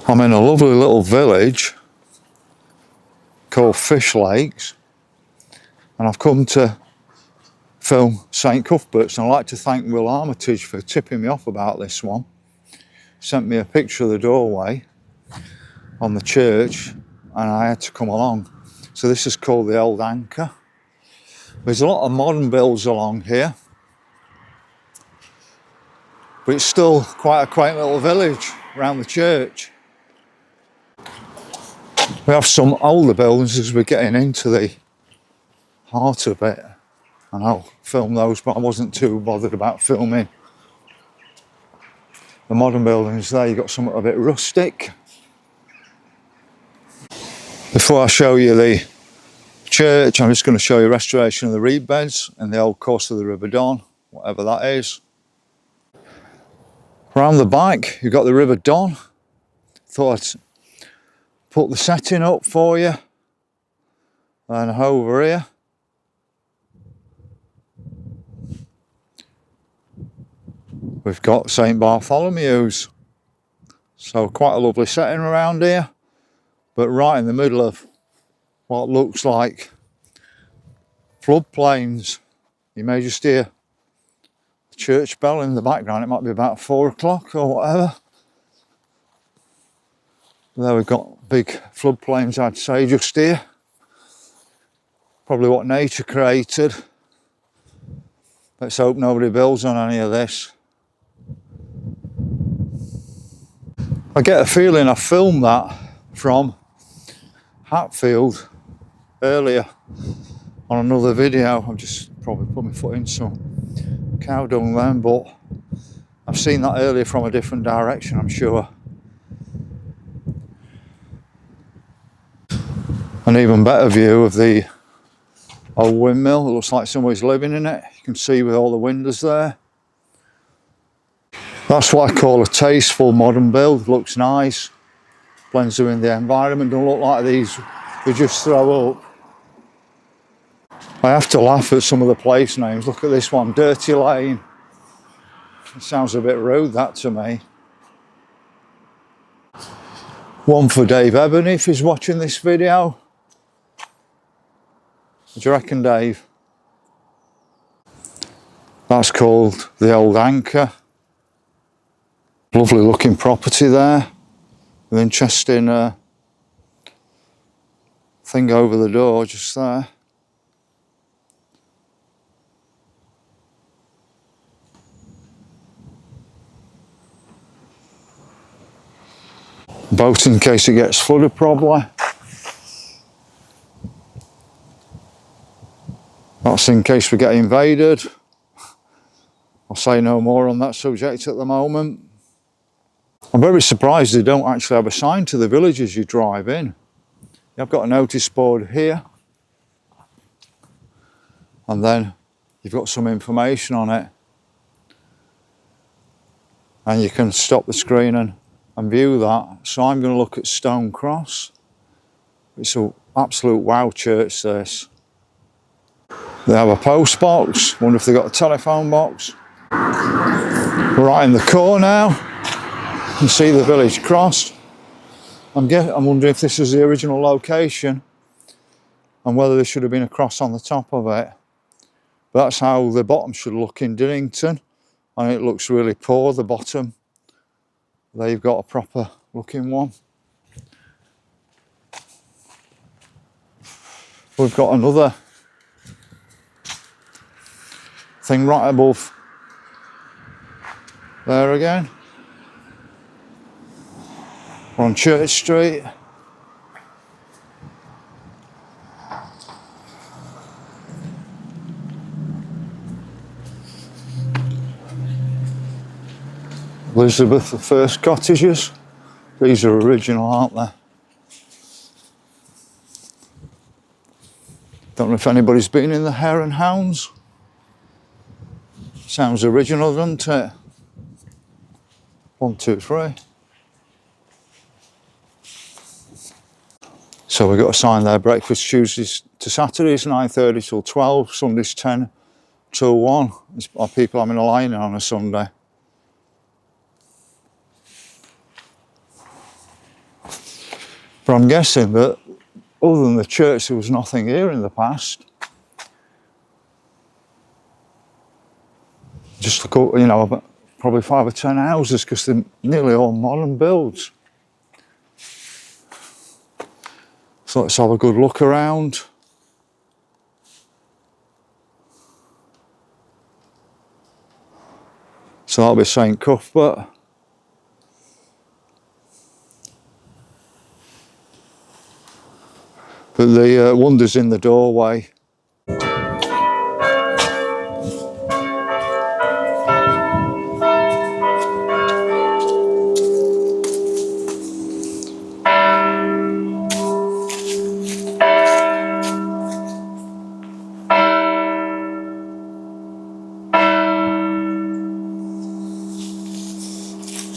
I'm in a lovely little village called Fishlake, and I've come to film St Cuthbert's, and I'd like to thank Will Armitage for tipping me off about this one. Sent me a picture of the doorway on the church and I had to come along. So this is called the Old Anchor. There's a lot of modern builds along here, but it's still quite a quaint little village around the church. We have some older buildings as we're getting into the heart of it, and I'll film those, but I wasn't too bothered about filming the modern buildings there. You've got something a bit rustic. Before I show you the church, I'm just going to show you restoration of the reed beds and the old course of the River Don, whatever that is. Around the back, you've got the River Don. Thought I'd put the setting up for you. And over here, we've got St Bartholomew's. So quite a lovely setting around here, but right in the middle of what looks like floodplains. You may just hear the church bell in the background. It might be about 4 o'clock or whatever. There we've got big floodplains, I'd say, just here. Probably what nature created. Let's hope nobody builds on any of this. I get a feeling I filmed that from Hatfield earlier on another video. I've just probably put my foot in some cow dung then, but I've seen that earlier from a different direction, I'm sure. An even better view of the old windmill. It looks like somebody's living in it. You can see with all the windows there. That's what I call a tasteful modern build. Looks nice, blends in the environment. Don't look like these we just throw up. I have to laugh at some of the place names. Look at this one, Dirty Lane. It sounds a bit rude, that, to me. One for Dave Ebony if he's watching this video. What do you reckon, Dave? That's called the Old Anchor. Lovely looking property there. An interesting thing over the door just there. Boat in case it gets flooded, probably. That's in case we get invaded. I'll say no more on that subject at the moment. I'm very surprised they don't actually have a sign to the village as you drive in. You've got a notice board here, and then you've got some information on it, and you can stop the screen and view that. So I'm going to look at Stone Cross. It's an absolute wow church, this. They have a post box. Wonder if they've got a telephone box. Right in the core now. You can see the village cross. I'm wondering if this is the original location and whether there should have been a cross on the top of it. But that's how the bottom should look in Dinnington, and it looks really poor, the bottom. They've got a proper looking one. We've got another thing right above there again. We're on Church Street. Elizabeth I cottages. These are original, aren't they? Don't know if anybody's been in the Hare and Hounds. Sounds original, doesn't it? 1, 2, 3. So we've got a sign there, breakfast Tuesdays to Saturdays, 9:30 till 12, Sundays 10 till 1. Are people having a line on a Sunday? But I'm guessing that other than the church, there was nothing here in the past. Just look up, you know, probably 5 or 10 houses because they're nearly all modern builds. So let's have a good look around. So that'll be St Cuthbert. But the wonder's in the doorway.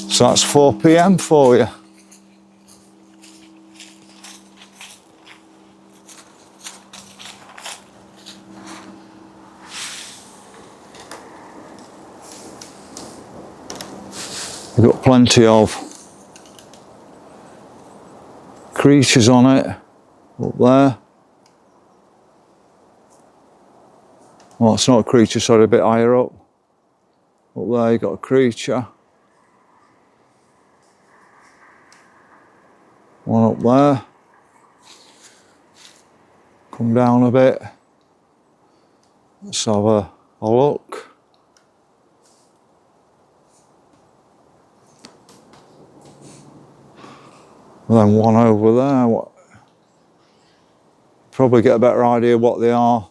So that's 4 PM for you. We've got plenty of creatures on it up there. Well, it's not a creature, sorry, a bit higher up. Up there you've got a creature. One up there. Come down a bit. Let's have a look. And then one over there. Probably get a better idea what they are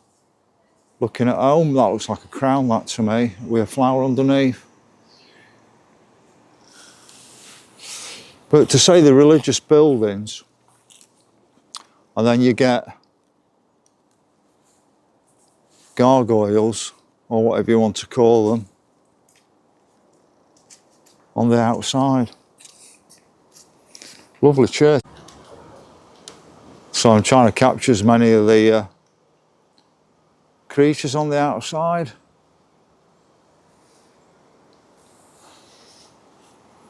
looking at home. That looks like a crown, that to me, with a flower underneath. But to say the religious buildings, and then you get gargoyles, or whatever you want to call them, on the outside. Lovely church. So I'm trying to capture as many of the creatures on the outside.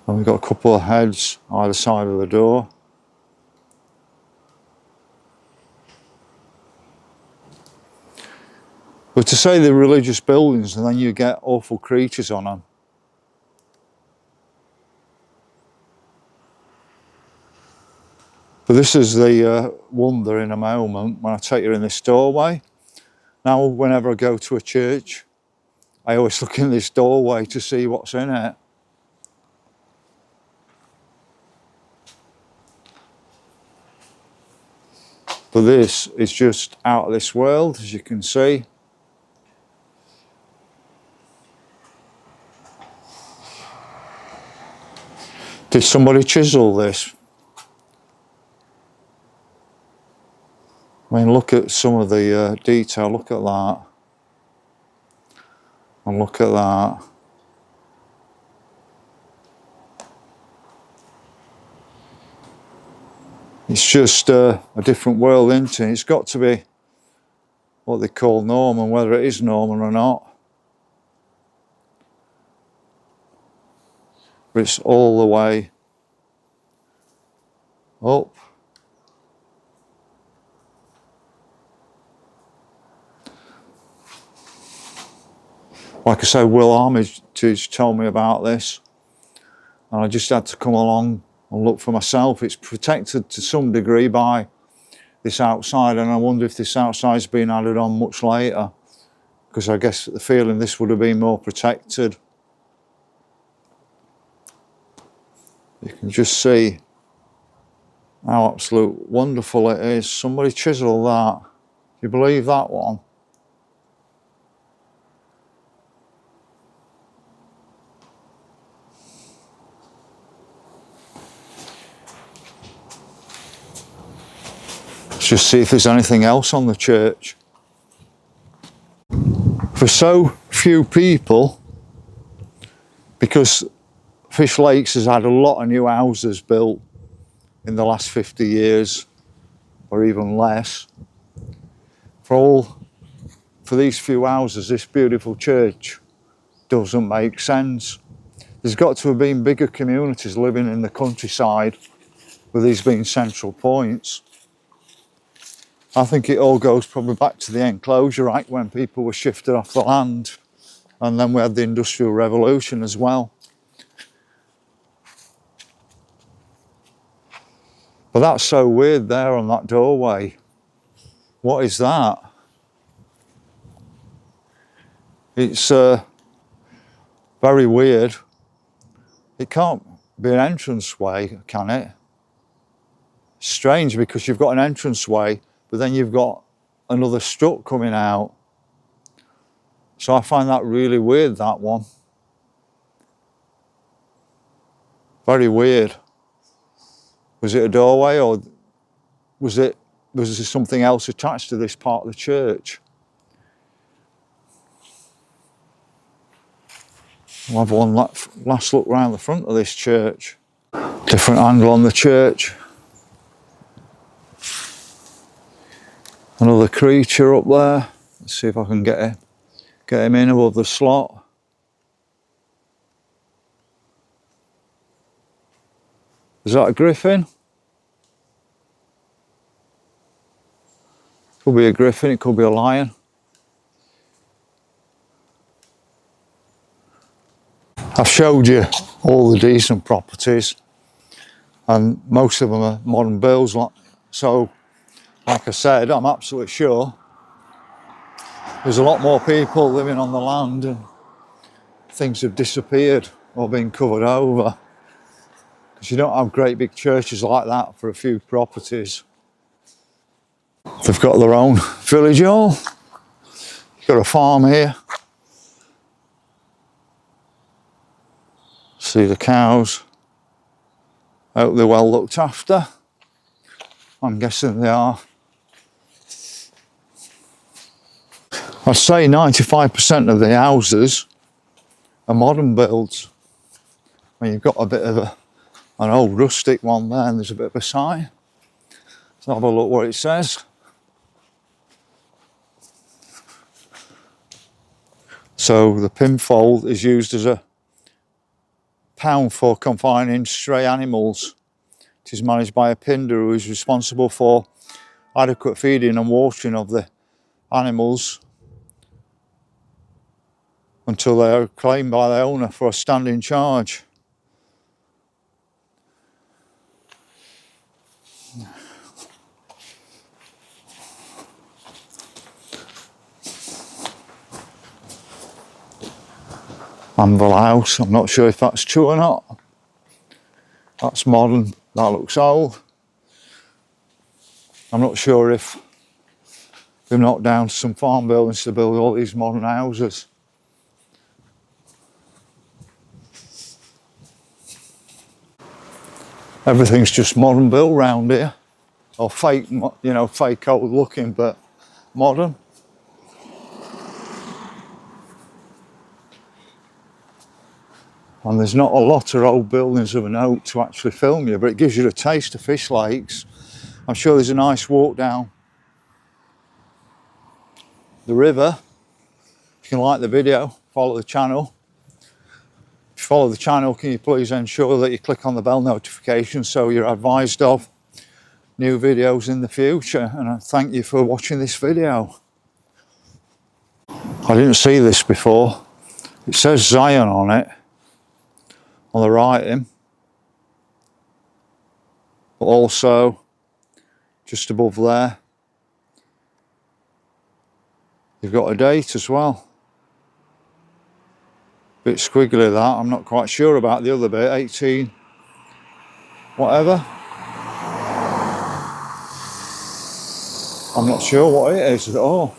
And we've got a couple of heads either side of the door. But to say the religious buildings and then you get awful creatures on them. But this is the wonder in a moment when I take you in this doorway. Now, whenever I go to a church, I always look in this doorway to see what's in it. But this is just out of this world, as you can see. Did somebody chisel this? I mean, look at some of the detail, look at that. And look at that. It's just a different world, isn't it? It's got to be what they call Norman, whether it is Norman or not. But it's all the way up. Like I say, Will Armitage told me about this, and I just had to come along and look for myself. It's protected to some degree by this outside, and I wonder if this outside's been added on much later, because I guess the feeling this would have been more protected. You can just see how absolute wonderful it is. Somebody chiseled that. Do you believe that one? Let's just see if there's anything else on the church. For so few people, because Fishlake has had a lot of new houses built in the last 50 years, or even less. For these few houses, this beautiful church doesn't make sense. There's got to have been bigger communities living in the countryside with these being central points. I think it all goes probably back to the enclosure act when people were shifted off the land, and then we had the Industrial Revolution as well. But that's so weird there on that doorway. What is that? It's very weird. It can't be an entranceway, can it? Strange, because you've got an entranceway, but then you've got another strut coming out. So I find that really weird, that one. Very weird. Was it a doorway, or was there something else attached to this part of the church? We'll have one last look round the front of this church. Different angle on the church. Another creature up there. Let's see if I can get him in above the slot. Is that a griffin? Could be a griffin, it could be a lion. I've showed you all the decent properties, and most of them are modern builds. So, like I said, I'm absolutely sure there's a lot more people living on the land, and things have disappeared or been covered over. Because you don't have great big churches like that for a few properties. They've got their own village hall. Got a farm here. See the cows. I hope they're well looked after. I'm guessing they are. I'd say 95% of the houses are modern builds. I mean, you've got a bit of an old rustic one there, and there's a bit of a sign. Let's have a look what it says. So the pinfold is used as a pound for confining stray animals. It is managed by a pinder who is responsible for adequate feeding and watering of the animals until they are claimed by their owner for a standing charge. Anvil house, I'm not sure if that's true or not. That's modern, that looks old. I'm not sure if they've knocked down some farm buildings to build all these modern houses. Everything's just modern built round here. Or fake, you know, fake old looking, but modern. And there's not a lot of old buildings of a note to actually film you, but it gives you a taste of Fishlakes. I'm sure there's a nice walk down the river. If you can like the video, follow the channel. If you follow the channel, can you please ensure that you click on the bell notification so you're advised of new videos in the future. And I thank you for watching this video. I didn't see this before. It says Zion on it, on the writing, but also just above there you've got a date as well. Bit squiggly that, I'm not quite sure about the other bit, 18 whatever. I'm not sure what it is at all.